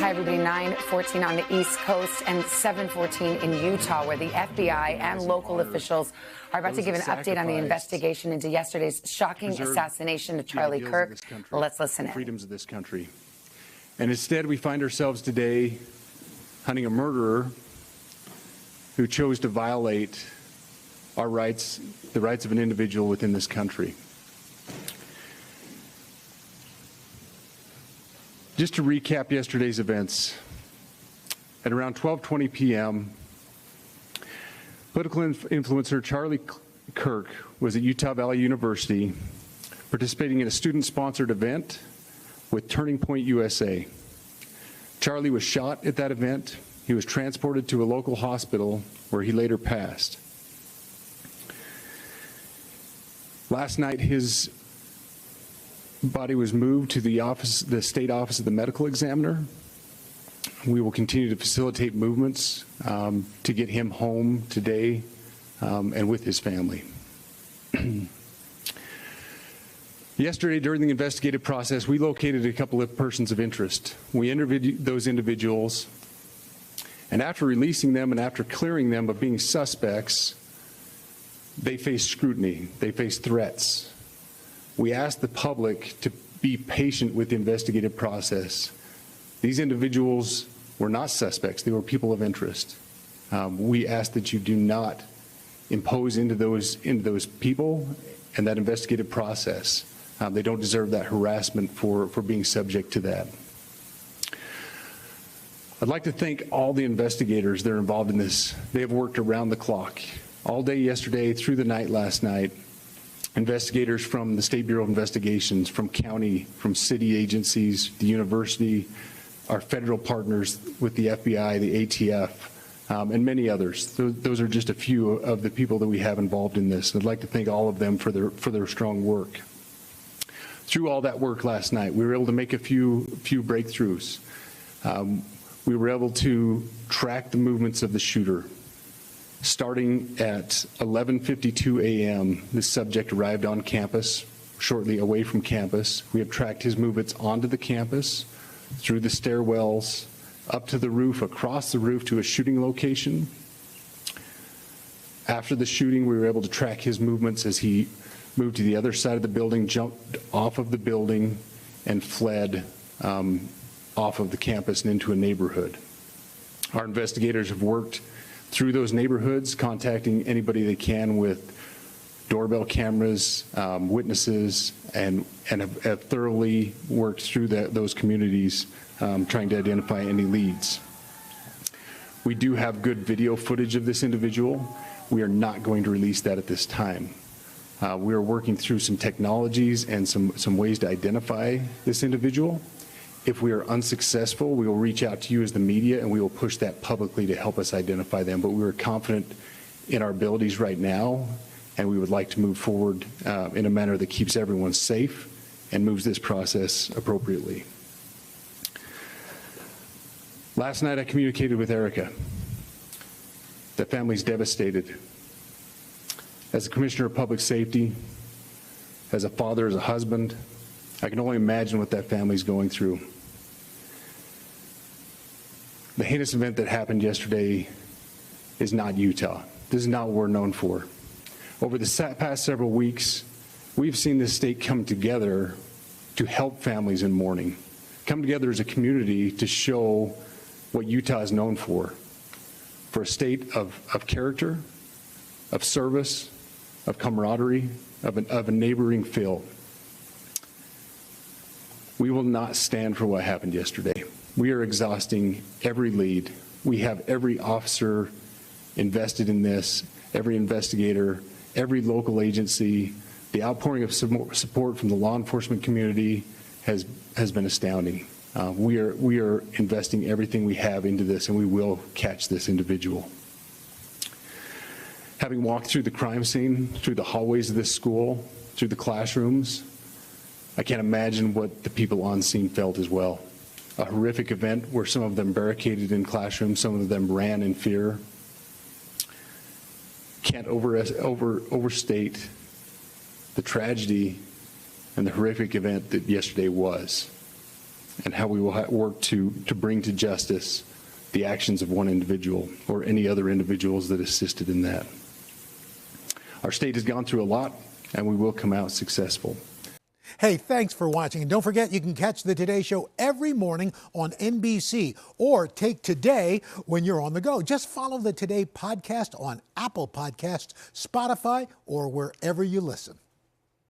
Hi, everybody. 9:14 on the East Coast and 7:14 in Utah, where the FBI and local officials are about to give an update on the investigation into yesterday's shocking assassination of Charlie Kirk. Let's listen in. Freedoms of this country. And instead, we find ourselves today hunting a murderer who chose to violate our rights, the rights of an individual within this country. Just to recap yesterday's events, at around 12:20 p.m., political influencer Charlie Kirk was at Utah Valley University participating in a student-sponsored event with Turning Point USA. Charlie was shot at that event. He was transported to a local hospital where he later passed. Last night, his body was moved to the state office of the medical examiner. We will continue to facilitate movements to get him home today and with his family. Yesterday, during the investigative process, we located a couple of persons of interest. We interviewed those individuals, and after releasing them and after clearing them of being suspects, they faced scrutiny, they faced threats. We asked the public to be patient with the investigative process. These individuals were not suspects, they were people of interest. We ask that you do not impose into those people and that investigative process. They don't deserve that harassment for being subject to that. I'd like to thank all the investigators that are involved in this. They have worked around the clock, all day yesterday, through the night last night. Investigators from the State Bureau of Investigations, from county, from city agencies, the university, our federal partners with the FBI, the ATF, and many others. Those are just a few of the people that we have involved in this. I'd like to thank all of them for their strong work. Through all that work last night, we were able to make a few breakthroughs. We were able to track the movements of the shooter. Starting at 11:52 a.m., this subject arrived on campus, shortly away from campus. We have tracked his movements onto the campus, through the stairwells, up to the roof, across the roof to a shooting location. After the shooting, we were able to track his movements as he moved to the other side of the building, jumped off of the building, and fled off of the campus and into a neighborhood. Our investigators have worked through those neighborhoods, contacting anybody they can with doorbell cameras, witnesses, and have thoroughly worked through those communities, trying to identify any leads. We do have good video footage of this individual. We are not going to release that at this time. We are working through some technologies and some ways to identify this individual. If we are unsuccessful, we will reach out to you as the media and we will push that publicly to help us identify them. But we are confident in our abilities right now, and we would like to move forward in a manner that keeps everyone safe and moves this process appropriately. Last night I communicated with Erica. The family's devastated. As a Commissioner of Public Safety, as a father, as a husband, I can only imagine what that family's going through. The heinous event that happened yesterday is not Utah. This is not what we're known for. Over the past several weeks, we've seen this state come together to help families in mourning, come together as a community to show what Utah is known for a state of character, of service, of camaraderie, of a neighboring feel. We will not stand for what happened yesterday. We are exhausting every lead. We have every officer invested in this, every investigator, every local agency. The outpouring of support from the law enforcement community has been astounding. We are investing everything we have into this, and we will catch this individual. Having walked through the crime scene, through the hallways of this school, through the classrooms, I can't imagine what the people on scene felt as well. A horrific event where some of them barricaded in classrooms, some of them ran in fear. Can't overstate the tragedy and the horrific event that yesterday was. and how we will work to bring to justice the actions of one individual or any other individuals that assisted in that. Our state has gone through a lot, and we will come out successful. Hey, thanks for watching. And don't forget, you can catch the Today Show every morning on NBC or take Today when you're on the go. Just follow the Today podcast on Apple Podcasts, Spotify, or wherever you listen.